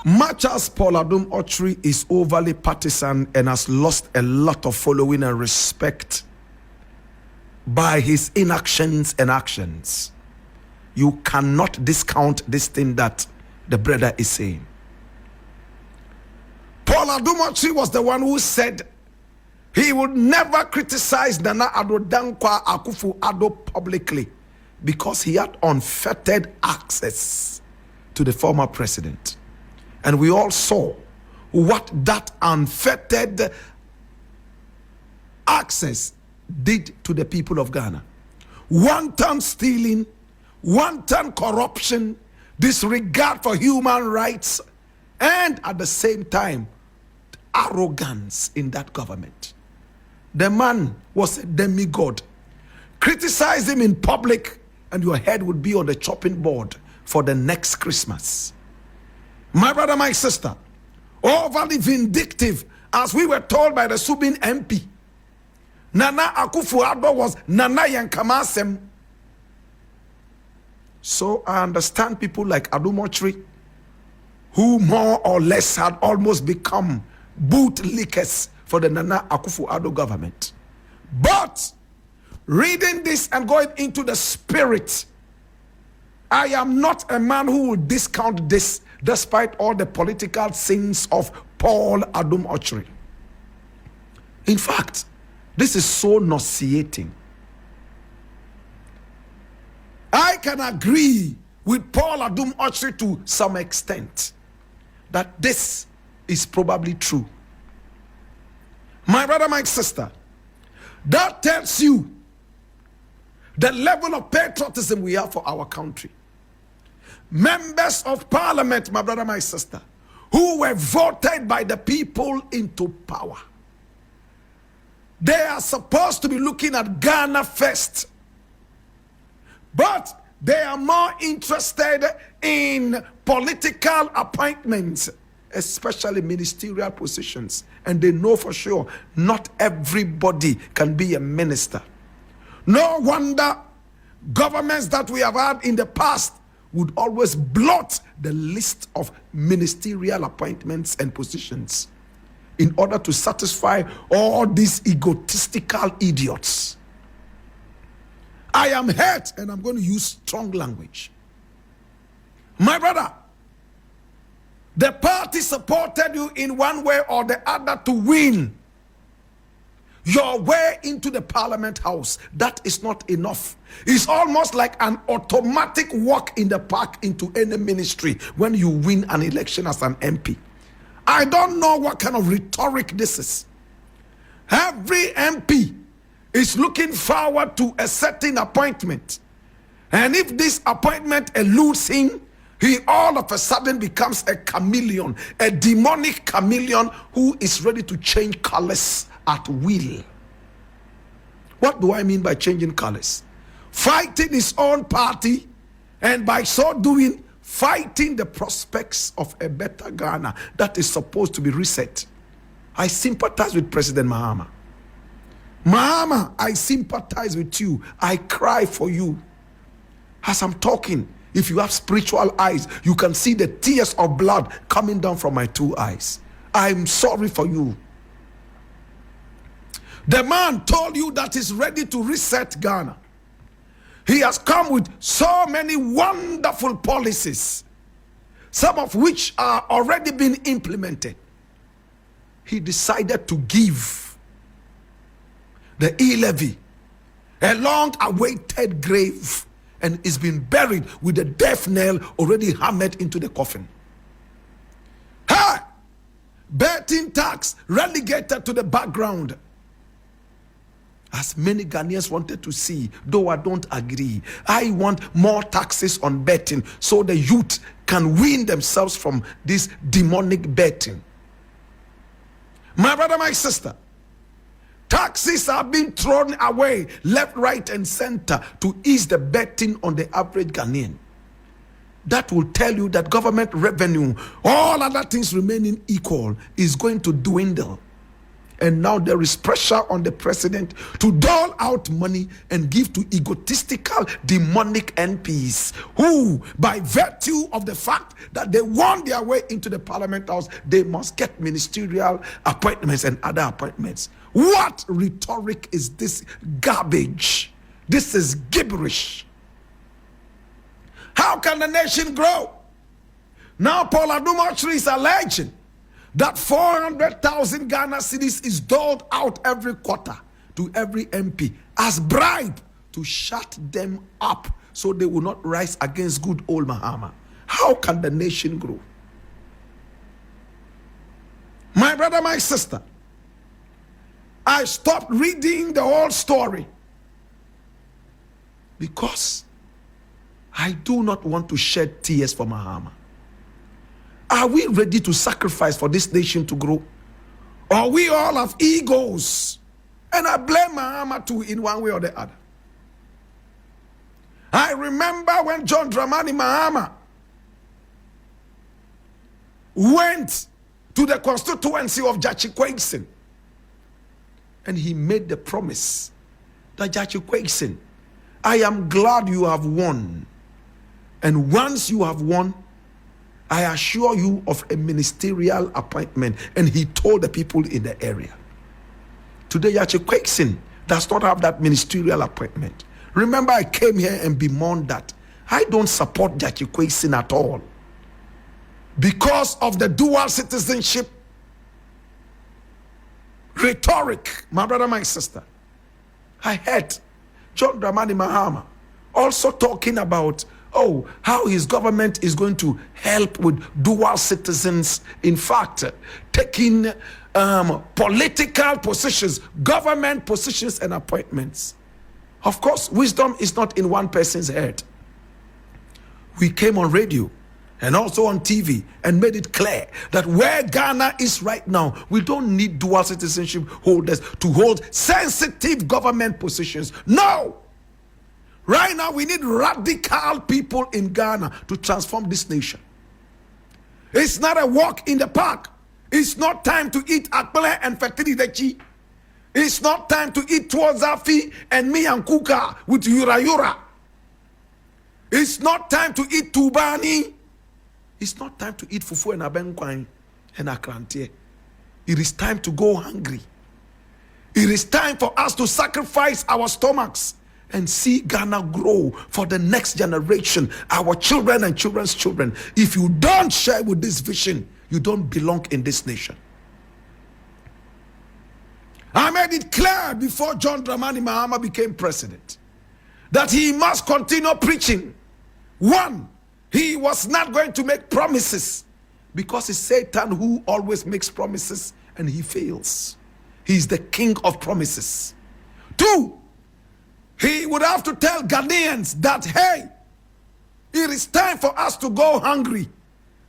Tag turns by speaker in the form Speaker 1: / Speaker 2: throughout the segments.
Speaker 1: Much as Paul Adom Otchere is overly partisan and has lost a lot of following and respect by his inactions and actions, you cannot discount this thing that the brother is saying. Paul Adom Otchere was the one who said he would never criticize Nana Addo Dankwa Akufo-Addo publicly because he had unfettered access to the former president. And we all saw what that unfettered access did to the people of Ghana. Wanton stealing, wanton corruption, disregard for human rights, and at the same time, arrogance in that government. The man was a demigod. Criticize him in public and your head would be on the chopping board for the next Christmas. My brother, my sister, overly vindictive, as we were told by the Subin MP. Nana Akufo-Addo was Nana Yankamasem. So I understand people like Adom Otchere, who more or less had almost become bootlickers for the Nana Akufo-Addo government. But reading this and going into the spirit, I am not a man who will discount this despite all the political sins of Paul Adom Otchere. In fact, this is so nauseating. I can agree with Paul Adom Otchere to some extent that this is probably true. My brother, my sister, that tells you the level of patriotism we have for our country. Members of parliament, my brother, my sister, who were voted by the people into power. They are supposed to be looking at Ghana first. But they are more interested in political appointments, especially ministerial positions. And they know for sure not everybody can be a minister. No wonder governments that we have had in the past would always blot the list of ministerial appointments and positions in order to satisfy all these egotistical idiots. I am hurt and I'm going to use strong language. My brother, the party supported you in one way or the other to win your way into the parliament house. That is not enough. It's almost like an automatic walk in the park into any ministry when you win an election as an MP. I don't know what kind of rhetoric this is. Every MP is looking forward to a certain appointment. And if this appointment eludes him, he all of a sudden becomes a chameleon, a demonic chameleon who is ready to change colors at will. What do I mean by changing colors? Fighting his own party, and by so doing, fighting the prospects of a better Ghana that is supposed to be reset. I sympathize with President Mahama. Mahama, I sympathize with you. I cry for you. As I'm talking, if you have spiritual eyes, you can see the tears of blood coming down from my two eyes. I'm sorry for you. The man told you that he's ready to reset Ghana. He has come with so many wonderful policies, some of which are already being implemented. He decided to give the e-levy a long-awaited grave, and is being buried with the death nail already hammered into the coffin. Hey! Betting tax relegated to the background. As many Ghanaians wanted to see, though I don't agree. I want more taxes on betting so the youth can wean themselves from this demonic betting. My brother, my sister, taxes are being thrown away left, right, and center to ease the betting on the average Ghanaian. That will tell you that government revenue, all other things remaining equal, is going to dwindle. And now there is pressure on the president to dole out money and give to egotistical, demonic MPs who, by virtue of the fact that they won their way into the Parliament House, they must get ministerial appointments and other appointments. What rhetoric is this garbage? This is gibberish. How can the nation grow? Now Paul Adom Otchere is alleging that 400,000 Ghana cedis is doled out every quarter to every MP as bribe to shut them up so they will not rise against good old Mahama. How can the nation grow? My brother, my sister, I stopped reading the whole story because I do not want to shed tears for Mahama. Are we ready to sacrifice for this nation to grow? Or we all have egos? And I blame Mahama too in one way or the other. I remember when John Dramani Mahama went to the constituency of Jachi-Kweksin, and he made the promise that Jachi-Kweksin, I am glad you have won. And once you have won, I assure you of a ministerial appointment. And he told the people in the area. Today, Jachi-Kweksin does not have that ministerial appointment. Remember, I came here and bemoaned that. I don't support Jachi-Kweksin at all. Because of the dual citizenship rhetoric, my brother, my sister. I heard John Dramani Mahama also talking about how his government is going to help with dual citizens. In fact, taking political positions, government positions and appointments. Of course, wisdom is not in one person's head. We came on radio and also on TV and made it clear that where Ghana is right now, we don't need dual citizenship holders to hold sensitive government positions. No! Right now, we need radical people in Ghana to transform this nation. It's not a walk in the park. It's not time to eat akpele and fatiridechi. It's not time to eat tuozafi and miyankuka with yura. It's not time to eat tubani. It's not time to eat fufu and abenkwany and akrante. It is time to go hungry. It is time for us to sacrifice our stomachs and see Ghana grow for the next generation, our children and children's children. If you don't share with this vision, you don't belong in this nation. I made it clear before John Dramani Mahama became president that he must continue preaching. One, he was not going to make promises because it's Satan who always makes promises and he fails. He's the king of promises. Two, he would have to tell Ghanaians that, hey, it is time for us to go hungry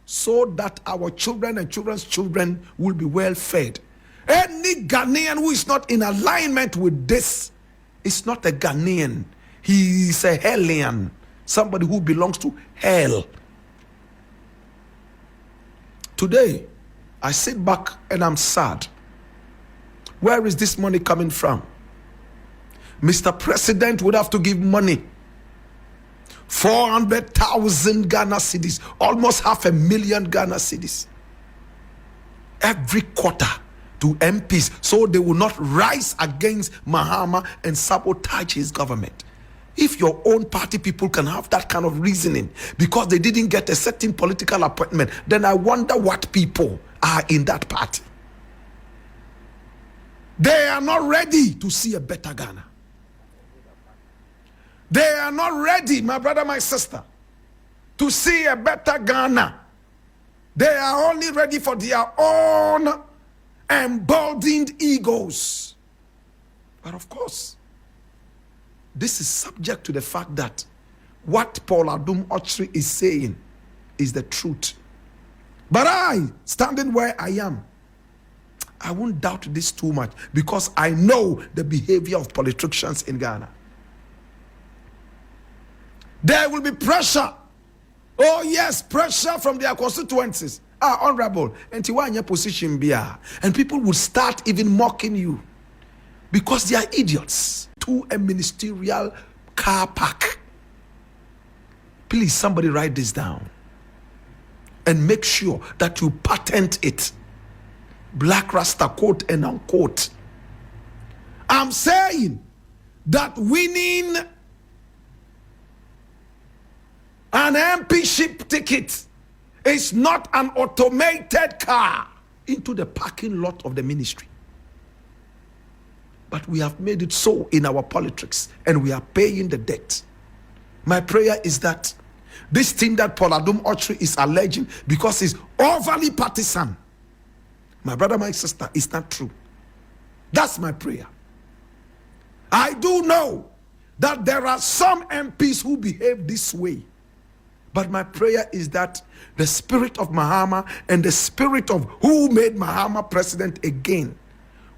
Speaker 1: so that our children and children's children will be well fed. Any Ghanaian who is not in alignment with this is not a Ghanaian. He is a hellion, somebody who belongs to hell. Today, I sit back and I'm sad. Where is this money coming from? Mr. President would have to give money. 400,000 Ghana cedis, almost 500,000 Ghana cedis, every quarter to MPs so they will not rise against Mahama and sabotage his government. If your own party people can have that kind of reasoning because they didn't get a certain political appointment, then I wonder what people are in that party. They are not ready to see a better Ghana. They are not ready, my brother, my sister, to see a better Ghana. They are only ready for their own emboldened egos. But of course, this is subject to the fact that what Paul Adom Otchere is saying is the truth. But I, standing where I am, I won't doubt this too much because I know the behavior of politicians in Ghana. There will be pressure. Oh yes, pressure from their constituencies. Honorable, and you want your position be, and people will start even mocking you because they are idiots. To a ministerial car park. Please, somebody write this down and make sure that you patent it. Black Rasta, quote and unquote. I'm saying that winning an MPship ticket is not an automated car into the parking lot of the ministry. But we have made it so in our politics, and we are paying the debt. My prayer is that this thing that Paul Adom Otchere is alleging, because he's overly partisan, my brother, my sister, is not true. That's my prayer. I do know that there are some MPs who behave this way. But my prayer is that the spirit of Mahama and the spirit of who made Mahama president again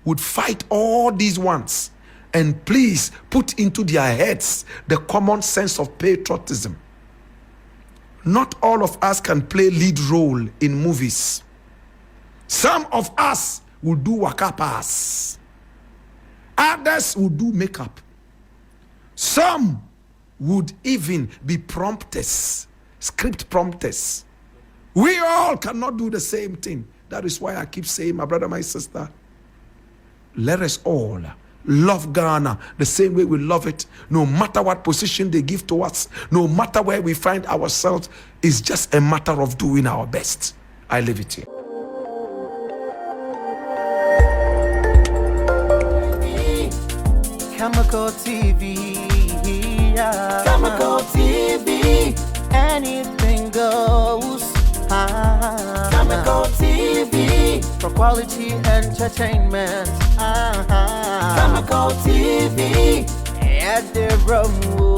Speaker 1: would fight all these ones and please put into their heads the common sense of patriotism. Not all of us can play lead role in movies. Some of us will do waka pass. Others will do makeup. Some would even be prompters, script prompters. We all cannot do the same thing. That is why I keep saying, my brother, my sister, let us all love Ghana the same way we love it, no matter what position they give to us, no matter where we find ourselves. It's just a matter of doing our best. I leave it here.
Speaker 2: Khemical TV, yeah. Khemical TV, anything goes. Khemical TV, for quality entertainment. Khemical TV, at the room.